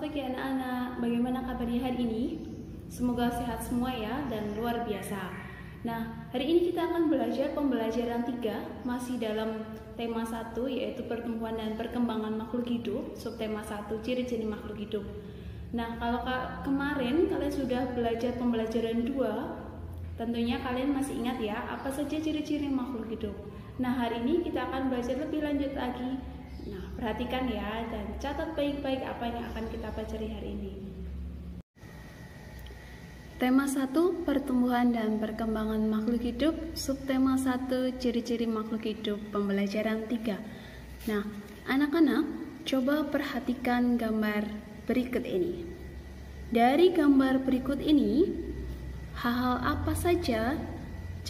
pagi anak-anak, bagaimana kabarnya hari ini? Semoga sehat semua ya dan luar biasa. Nah, hari ini kita akan belajar pembelajaran 3 masih dalam tema 1 yaitu pertumbuhan dan perkembangan makhluk hidup, subtema 1 ciri-ciri makhluk hidup. Nah, kalau kemarin kalian sudah belajar pembelajaran 2, tentunya kalian masih ingat ya apa saja ciri-ciri makhluk hidup. Nah, hari ini kita akan belajar lebih lanjut lagi. Nah, perhatikan ya dan catat baik-baik apa yang akan kita pelajari hari ini. Tema 1, pertumbuhan dan perkembangan makhluk hidup, subtema 1, ciri-ciri makhluk hidup, pembelajaran 3. Nah, anak-anak, coba perhatikan gambar berikut ini. Dari gambar berikut ini, hal-hal apa saja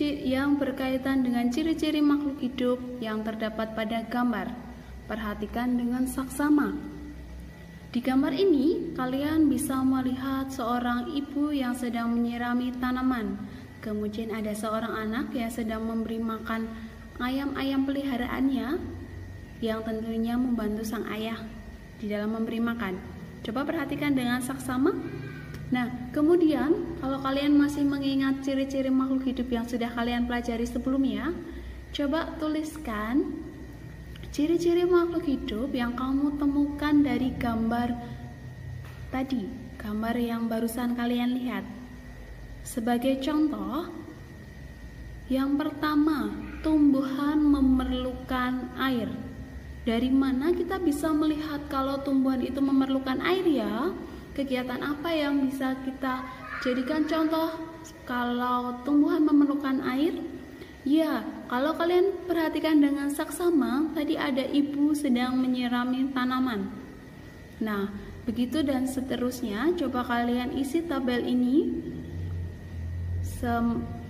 yang berkaitan dengan ciri-ciri makhluk hidup yang terdapat pada gambar? Perhatikan dengan saksama. Di gambar ini, kalian bisa melihat seorang ibu yang sedang menyirami tanaman. Kemudian ada seorang anak yang sedang memberi makan ayam-ayam peliharaannya, yang tentunya membantu sang ayah di dalam memberi makan. Coba perhatikan dengan saksama. Nah, kemudian kalau kalian masih mengingat ciri-ciri makhluk hidup yang sudah kalian pelajari sebelumnya, coba tuliskan ciri-ciri makhluk hidup yang kamu temukan dari gambar tadi, gambar yang barusan kalian lihat. Sebagai contoh, yang pertama, tumbuhan memerlukan air. Dari mana kita bisa melihat kalau tumbuhan itu memerlukan air ya? Kegiatan apa yang bisa kita jadikan contoh kalau tumbuhan memerlukan air? Ya, kalau kalian perhatikan dengan saksama, tadi ada ibu sedang menyirami tanaman. Nah, begitu dan seterusnya. Coba kalian isi tabel ini.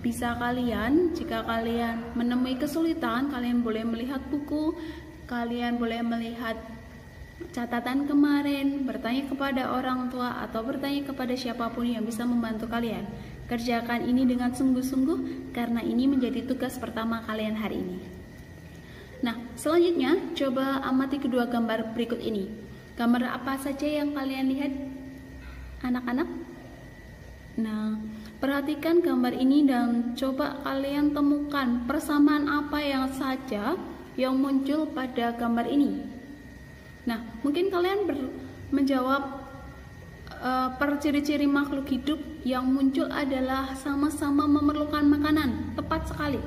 Bisa kalian, jika kalian menemui kesulitan, kalian boleh melihat buku, kalian boleh melihat catatan kemarin, bertanya kepada orang tua, atau bertanya kepada siapapun yang bisa membantu kalian. Kerjakan ini dengan sungguh-sungguh karena ini menjadi tugas pertama kalian hari ini. Nah, selanjutnya coba amati kedua gambar berikut ini. Gambar apa saja yang kalian lihat, anak-anak? Nah, perhatikan gambar ini dan coba kalian temukan persamaan apa yang saja yang muncul pada gambar ini. Nah, mungkin kalian menjawab per ciri-ciri makhluk hidup yang muncul adalah sama-sama memerlukan makanan. Tepat sekali.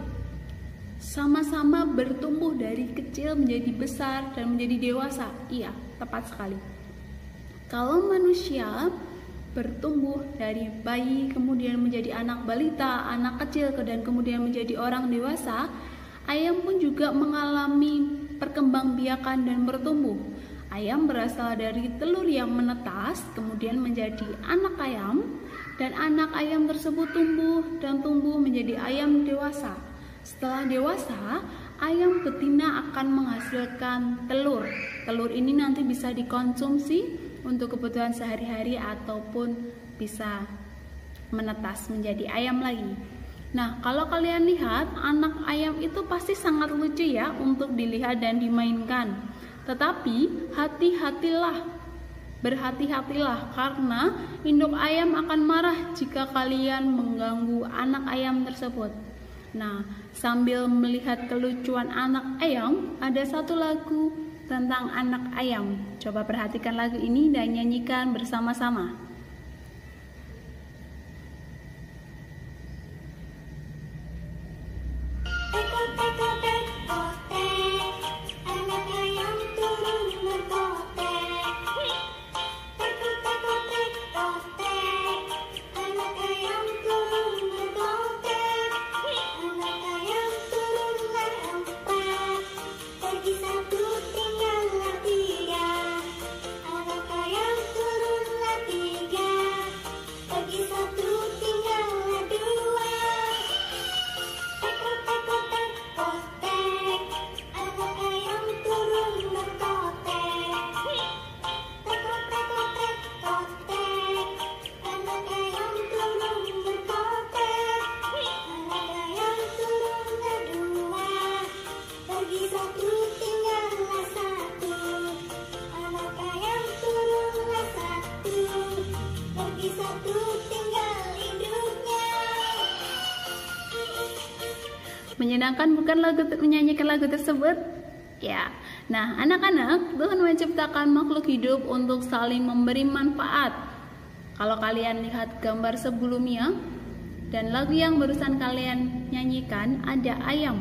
Sama-sama bertumbuh dari kecil menjadi besar dan menjadi dewasa. Iya, tepat sekali. Kalau manusia bertumbuh dari bayi kemudian menjadi anak balita, anak kecil dan kemudian menjadi orang dewasa, ayam pun juga mengalami perkembangbiakan dan bertumbuh. Ayam berasal dari telur yang menetas, kemudian menjadi anak ayam, dan anak ayam tersebut tumbuh menjadi ayam dewasa. Setelah dewasa, ayam betina akan menghasilkan telur. Telur ini nanti bisa dikonsumsi untuk kebutuhan sehari-hari ataupun bisa menetas menjadi ayam lagi. Nah, kalau kalian lihat, anak ayam itu pasti sangat lucu ya untuk dilihat dan dimainkan. Tetapi berhati-hatilah karena induk ayam akan marah jika kalian mengganggu anak ayam tersebut. Nah, sambil melihat kelucuan anak ayam, ada satu lagu tentang anak ayam. Coba perhatikan lagu ini dan nyanyikan bersama-sama. Anak ayam turunlah tiga. Menyenangkan bukan menyanyikan lagu tersebut? Ya. Nah, anak-anak, Tuhan menciptakan makhluk hidup untuk saling memberi manfaat. Kalau kalian lihat gambar sebelumnya dan lagu yang barusan kalian nyanyikan, ada ayam.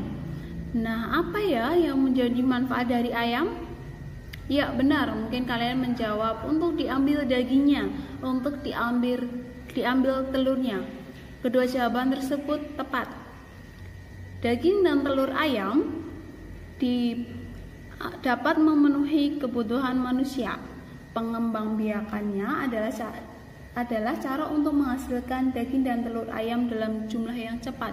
Nah, apa ya yang menjadi manfaat dari ayam? Ya, benar, mungkin kalian menjawab untuk diambil dagingnya, untuk diambil telurnya. Kedua jawaban tersebut tepat. Daging dan telur ayam dapat memenuhi kebutuhan manusia. Pengembangbiakannya adalah cara untuk menghasilkan daging dan telur ayam dalam jumlah yang cepat.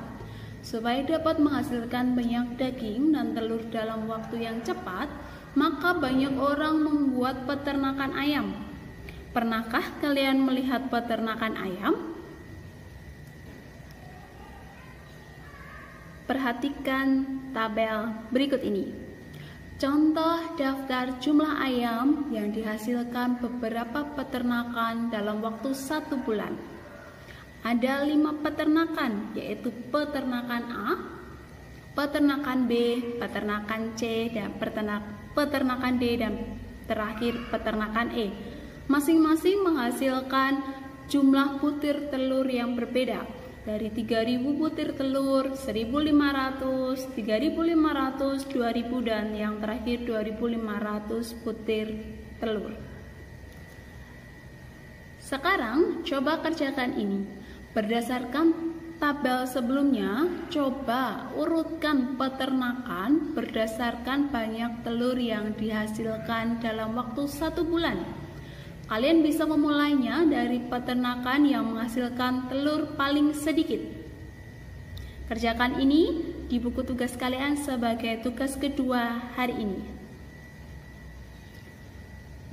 Supaya dapat menghasilkan banyak daging dan telur dalam waktu yang cepat, maka banyak orang membuat peternakan ayam. Pernahkah kalian melihat peternakan ayam? Perhatikan tabel berikut ini. Contoh daftar jumlah ayam yang dihasilkan beberapa peternakan dalam waktu 1 bulan. Ada 5 peternakan, yaitu peternakan A, peternakan B, peternakan C, dan peternakan D, dan terakhir peternakan E. Masing-masing menghasilkan jumlah butir telur yang berbeda, dari 3.000 butir telur, 1.500, 3.500, 2.000, dan yang terakhir 2.500 butir telur. Sekarang coba kerjakan ini. Berdasarkan tabel sebelumnya, coba urutkan peternakan berdasarkan banyak telur yang dihasilkan dalam waktu 1 bulan. Kalian bisa memulainya dari peternakan yang menghasilkan telur paling sedikit. Kerjakan ini di buku tugas kalian sebagai tugas kedua hari ini.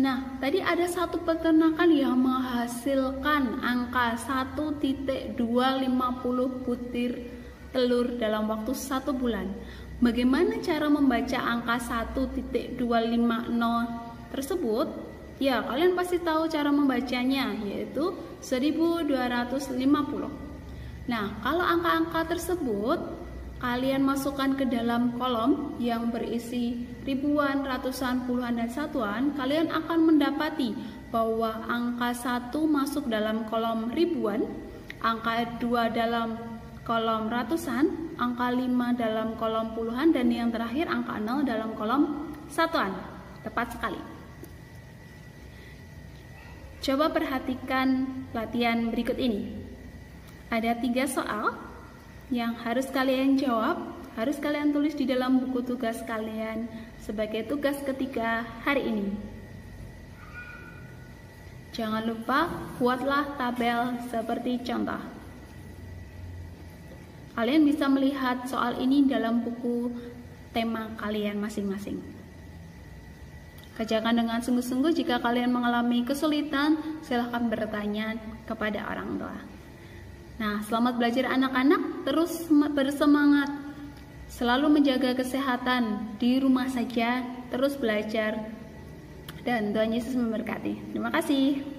Nah, tadi ada satu peternakan yang menghasilkan angka 1.250 butir telur dalam waktu 1 bulan. Bagaimana cara membaca angka 1.250 tersebut? Ya, kalian pasti tahu cara membacanya, yaitu 1250. Nah, kalau angka-angka tersebut kalian masukkan ke dalam kolom yang berisi ribuan, ratusan, puluhan, dan satuan, kalian akan mendapati bahwa angka 1 masuk dalam kolom ribuan, angka 2 dalam kolom ratusan, angka 5 dalam kolom puluhan, dan yang terakhir angka 0 dalam kolom satuan. Tepat sekali. Coba perhatikan latihan berikut ini. Ada 3 soal yang harus kalian jawab, harus kalian tulis di dalam buku tugas kalian sebagai tugas ketiga hari ini. Jangan lupa buatlah tabel seperti contoh. Kalian bisa melihat soal ini dalam buku tema kalian masing-masing. Kerjakan dengan sungguh-sungguh. Jika kalian mengalami kesulitan, silahkan bertanya kepada orang tua. Nah, selamat belajar anak-anak, terus bersemangat, selalu menjaga kesehatan di rumah saja, terus belajar, dan Tuhan Yesus memberkati. Terima kasih.